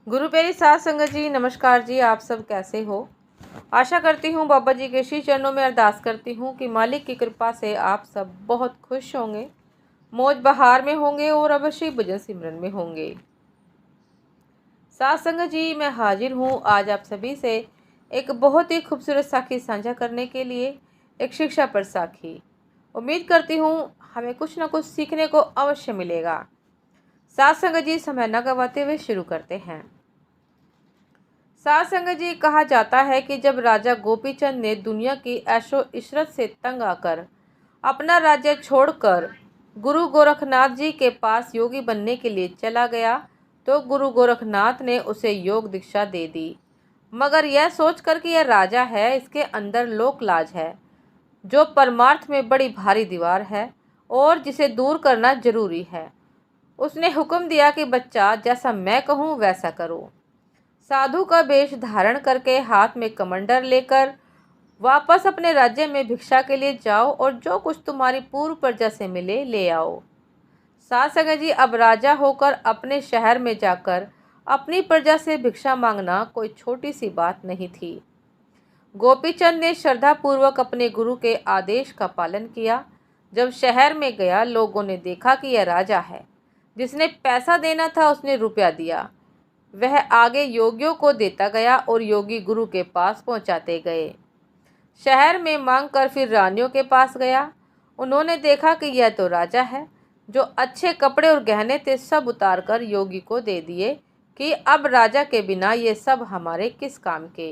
गुरु प्यारी साध संगत जी, नमस्कार जी। आप सब कैसे हो? आशा करती हूँ बाबा जी के श्री चरणों में अरदास करती हूँ कि मालिक की कृपा से आप सब बहुत खुश होंगे, मौज बहार में होंगे और अवश्य भजन सिमरन में होंगे। साध संगत जी, मैं हाजिर हूँ आज आप सभी से एक बहुत ही खूबसूरत साखी साझा करने के लिए। एक शिक्षा पर साखी। उम्मीद करती हूँ हमें कुछ न कुछ सीखने को अवश्य मिलेगा। साध संगत जी, समय न गवाते हुए शुरू करते हैं। साध संगत जी, कहा जाता है कि जब राजा गोपीचंद ने दुनिया की ऐशो इशरत से तंग आकर अपना राज्य छोड़कर गुरु गोरखनाथ जी के पास योगी बनने के लिए चला गया, तो गुरु गोरखनाथ ने उसे योग दीक्षा दे दी, मगर यह सोचकर कि यह राजा है, इसके अंदर लोक लाज है, जो परमार्थ में बड़ी भारी दीवार है और जिसे दूर करना जरूरी है। उसने हुक्म दिया कि बच्चा, जैसा मैं कहूँ वैसा करो। साधु का वेश धारण करके हाथ में कमंडल लेकर वापस अपने राज्य में भिक्षा के लिए जाओ और जो कुछ तुम्हारी पूर्व प्रजा से मिले ले आओ। साध संगत जी, अब राजा होकर अपने शहर में जाकर अपनी प्रजा से भिक्षा मांगना कोई छोटी सी बात नहीं थी। गोपीचंद ने श्रद्धा पूर्वक अपने गुरु के आदेश का पालन किया। जब शहर में गया, लोगों ने देखा कि यह राजा है। जिसने पैसा देना था उसने रुपया दिया। वह आगे योगियों को देता गया और योगी गुरु के पास पहुंचाते गए। शहर में मांग कर फिर रानियों के पास गया। उन्होंने देखा कि यह तो राजा है। जो अच्छे कपड़े और गहने थे सब उतार कर योगी को दे दिए कि अब राजा के बिना ये सब हमारे किस काम के।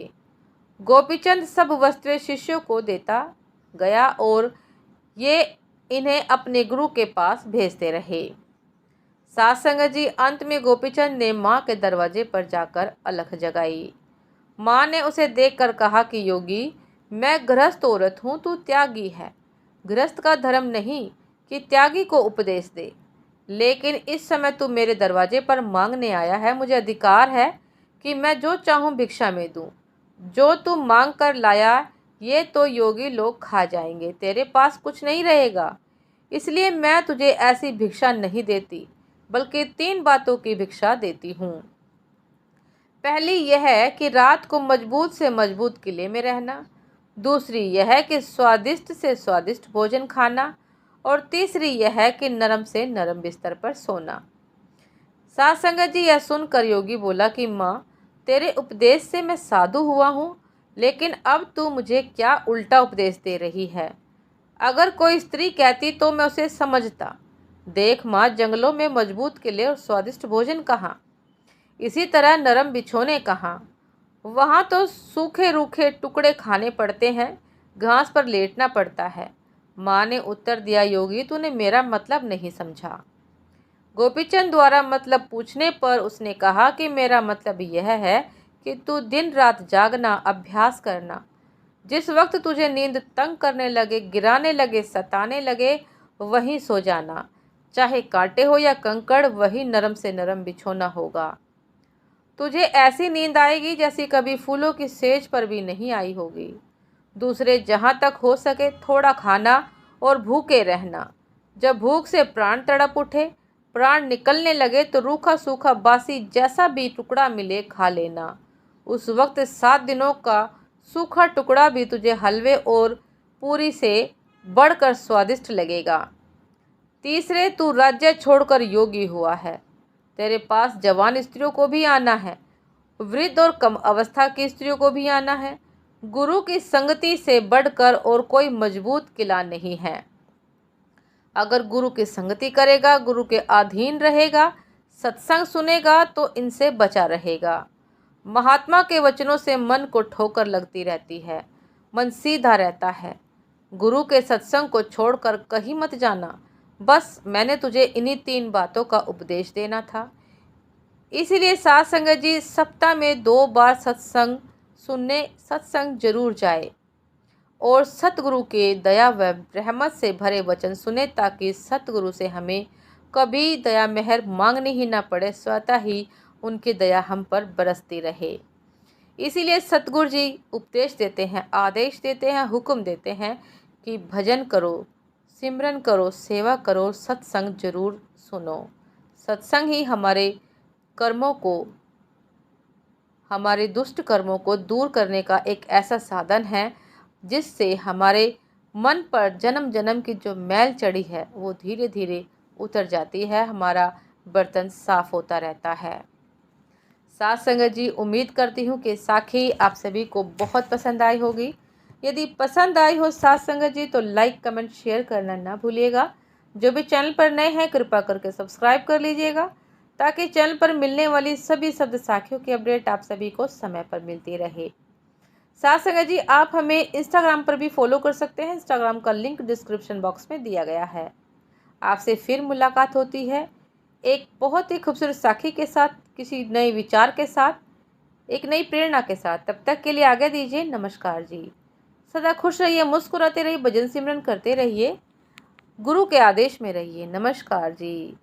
गोपीचंद सब वस्त्र शिष्यों को देता गया और ये इन्हें अपने गुरु के पास भेजते रहे। साध संगत जी, अंत में गोपीचंद ने माँ के दरवाजे पर जाकर अलख जगाई। माँ ने उसे देखकर कहा कि योगी, मैं गृहस्थ औरत हूँ, तू त्यागी है। गृहस्थ का धर्म नहीं कि त्यागी को उपदेश दे, लेकिन इस समय तू मेरे दरवाजे पर मांगने आया है। मुझे अधिकार है कि मैं जो चाहूँ भिक्षा में दूँ। जो तू मांग कर लाया ये तो योगी लोग खा जाएंगे, तेरे पास कुछ नहीं रहेगा। इसलिए मैं तुझे ऐसी भिक्षा नहीं देती, बल्कि 3 बातों की भिक्षा देती हूँ। पहली यह है कि रात को मजबूत से मजबूत किले में रहना। दूसरी यह है कि स्वादिष्ट से स्वादिष्ट भोजन खाना। और तीसरी यह है कि नरम से नरम बिस्तर पर सोना। साध संगत जी, यह सुनकर योगी बोला कि माँ, तेरे उपदेश से मैं साधु हुआ हूँ, लेकिन अब तू मुझे क्या उल्टा उपदेश दे रही है। अगर कोई स्त्री कहती तो मैं उसे समझता। देख माँ, जंगलों में मजबूत किले और स्वादिष्ट भोजन कहाँ, इसी तरह नरम बिछोने कहाँ। वहाँ तो सूखे रूखे टुकड़े खाने पड़ते हैं, घास पर लेटना पड़ता है। माँ ने उत्तर दिया, योगी, तूने मेरा मतलब नहीं समझा। गोपीचंद द्वारा मतलब पूछने पर उसने कहा कि मेरा मतलब यह है कि तू दिन रात जागना, अभ्यास करना। जिस वक्त तुझे नींद तंग करने लगे, गिराने लगे, सताने लगे, वहीं सो जाना। चाहे कांटे हो या कंकड़, वही नरम से नरम बिछोना होगा। तुझे ऐसी नींद आएगी जैसी कभी फूलों की सेज पर भी नहीं आई होगी। दूसरे, जहाँ तक हो सके थोड़ा खाना और भूखे रहना। जब भूख से प्राण तड़प उठे, प्राण निकलने लगे, तो रूखा सूखा बासी जैसा भी टुकड़ा मिले खा लेना। उस वक्त 7 दिनों का सूखा टुकड़ा भी तुझे हलवे और पूरी से बढ़कर स्वादिष्ट लगेगा। तीसरे, तू राज्य छोड़कर योगी हुआ है। तेरे पास जवान स्त्रियों को भी आना है, वृद्ध और कम अवस्था की स्त्रियों को भी आना है। गुरु की संगति से बढ़कर और कोई मजबूत किला नहीं है। अगर गुरु की संगति करेगा, गुरु के अधीन रहेगा, सत्संग सुनेगा, तो इनसे बचा रहेगा। महात्मा के वचनों से मन को ठोकर लगती रहती है, मन सीधा रहता है। गुरु के सत्संग को छोड़कर कहीं मत जाना। बस मैंने तुझे इन्हीं 3 बातों का उपदेश देना था। इसीलिए साध संगत जी, सप्ताह में 2 बार सत्संग सुनने सत्संग जरूर जाए और सतगुरु के दया व रहमत से भरे वचन सुने, ताकि सतगुरु से हमें कभी दया मेहर मांगनी ही ना पड़े, स्वतः ही उनकी दया हम पर बरसती रहे। इसीलिए सतगुरु जी उपदेश देते हैं, आदेश देते हैं, हुक्म देते हैं कि भजन करो, सिमरन करो, सेवा करो, सत्संग जरूर सुनो। सत्संग ही हमारे कर्मों को हमारे दुष्ट कर्मों को दूर करने का एक ऐसा साधन है जिससे हमारे मन पर जन्म जन्म की जो मैल चढ़ी है वो धीरे धीरे उतर जाती है, हमारा बर्तन साफ होता रहता है। साथ संगत जी, उम्मीद करती हूँ कि साखी आप सभी को बहुत पसंद आई होगी। यदि पसंद आई हो साथ संगत जी तो लाइक कमेंट शेयर करना ना भूलिएगा। जो भी चैनल पर नए हैं कृपया करके सब्सक्राइब कर लीजिएगा ताकि चैनल पर मिलने वाली सभी शब्द साखियों की अपडेट आप सभी को समय पर मिलती रहे। साथ संगत जी, आप हमें इंस्टाग्राम पर भी फॉलो कर सकते हैं। इंस्टाग्राम का लिंक डिस्क्रिप्शन बॉक्स में दिया गया है। आपसे फिर मुलाकात होती है एक बहुत ही खूबसूरत साखी के साथ, किसी नए विचार के साथ, एक नई प्रेरणा के साथ। तब तक के लिए आज्ञा दीजिए। नमस्कार जी। सदा खुश रहिए, मुस्कुराते रहिए, भजन सिमरन करते रहिए, गुरु के आदेश में रहिए। नमस्कार जी।